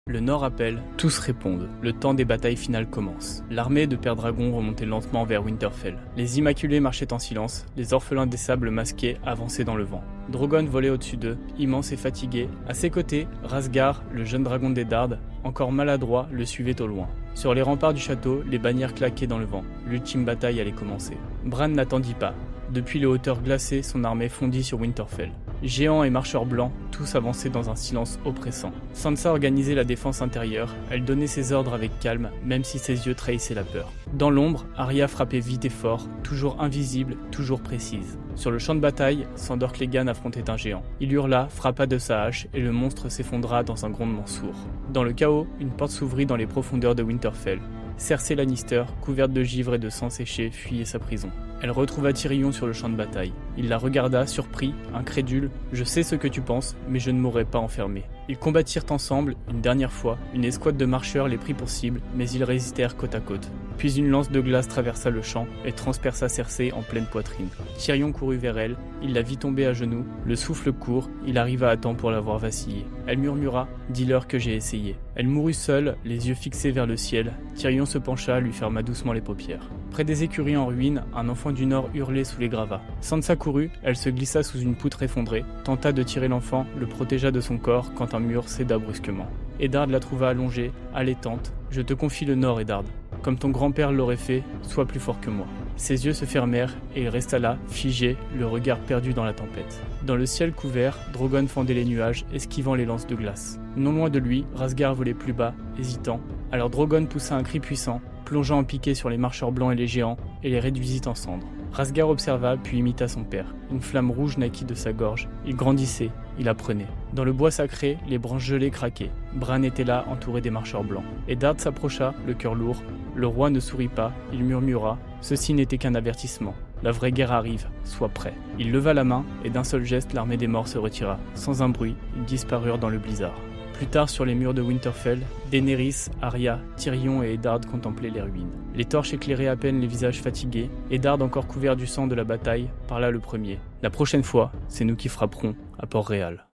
Le Nord appelle, tous répondent. Le temps des batailles finales commence. L'armée de Père Dragon remontait lentement vers Winterfell. Les Immaculés marchaient en silence, les orphelins des sables masqués avançaient dans le vent. Drogon volait au-dessus d'eux, immense et fatigué. À ses côtés, Rhaegar, le jeune dragon des Dardes, encore maladroit, le suivait au loin. Sur les remparts du château, les bannières claquaient dans le vent. L'ultime bataille allait commencer. Bran n'attendit pas. Depuis les hauteurs glacées, son armée fondit sur Winterfell. Géants et marcheurs blancs, tous avançaient dans un silence oppressant. Sansa organisait la défense intérieure, elle donnait ses ordres avec calme, même si ses yeux trahissaient la peur. Dans l'ombre, Arya frappait vite et fort, toujours invisible, toujours précise. Sur le champ de bataille, Sandor Clegane affrontait un géant. Il hurla, frappa de sa hache, et le monstre s'effondra dans un grondement sourd. Dans le chaos, une porte s'ouvrit dans les profondeurs de Winterfell. Cersei Lannister, couverte de givre et de sang séché, fuyait sa prison. Elle retrouva Tyrion sur le champ de bataille. Il la regarda, surpris, incrédule. « Je sais ce que tu penses, mais je ne m'aurais pas enfermé. » Ils combattirent ensemble, une dernière fois. Une escouade de marcheurs les prit pour cible, mais ils résistèrent côte à côte. Puis une lance de glace traversa le champ et transperça Cersei en pleine poitrine. Tyrion courut vers elle, il la vit tomber à genoux, le souffle court, il arriva à temps pour la voir vaciller. Elle murmura « Dis-leur que j'ai essayé ». Elle mourut seule, les yeux fixés vers le ciel. Tyrion se pencha, lui ferma doucement les paupières. Près des écuries en ruine, un enfant du Nord hurlait sous les gravats. Sansa courut, elle se glissa sous une poutre effondrée, tenta de tirer l'enfant, le protégea de son corps quand un mur céda brusquement. Eddard la trouva allongée, allaitante. « Je te confie le Nord, Eddard. Comme ton grand-père l'aurait fait, sois plus fort que moi. » Ses yeux se fermèrent et il resta là, figé, le regard perdu dans la tempête. Dans le ciel couvert, Drogon fendait les nuages, esquivant les lances de glace. Non loin de lui, Rhaegar volait plus bas, hésitant. Alors Drogon poussa un cri puissant, plongeant en piqué sur les marcheurs blancs et les géants, et les réduisit en cendres. Rhaegar observa, puis imita son père. Une flamme rouge naquit de sa gorge. Il grandissait, il apprenait. Dans le bois sacré, les branches gelées craquaient. Bran était là, entouré des marcheurs blancs. Eddard s'approcha, le cœur lourd. Le roi ne sourit pas, il murmura. Ceci n'était qu'un avertissement. La vraie guerre arrive, sois prêt. Il leva la main, et d'un seul geste, l'armée des morts se retira. Sans un bruit, ils disparurent dans le blizzard. Plus tard, sur les murs de Winterfell, Daenerys, Arya, Tyrion et Eddard contemplaient les ruines. Les torches éclairaient à peine les visages fatigués. Eddard, encore couvert du sang de la bataille, parla le premier. « La prochaine fois, c'est nous qui frapperons à Port-Réal. »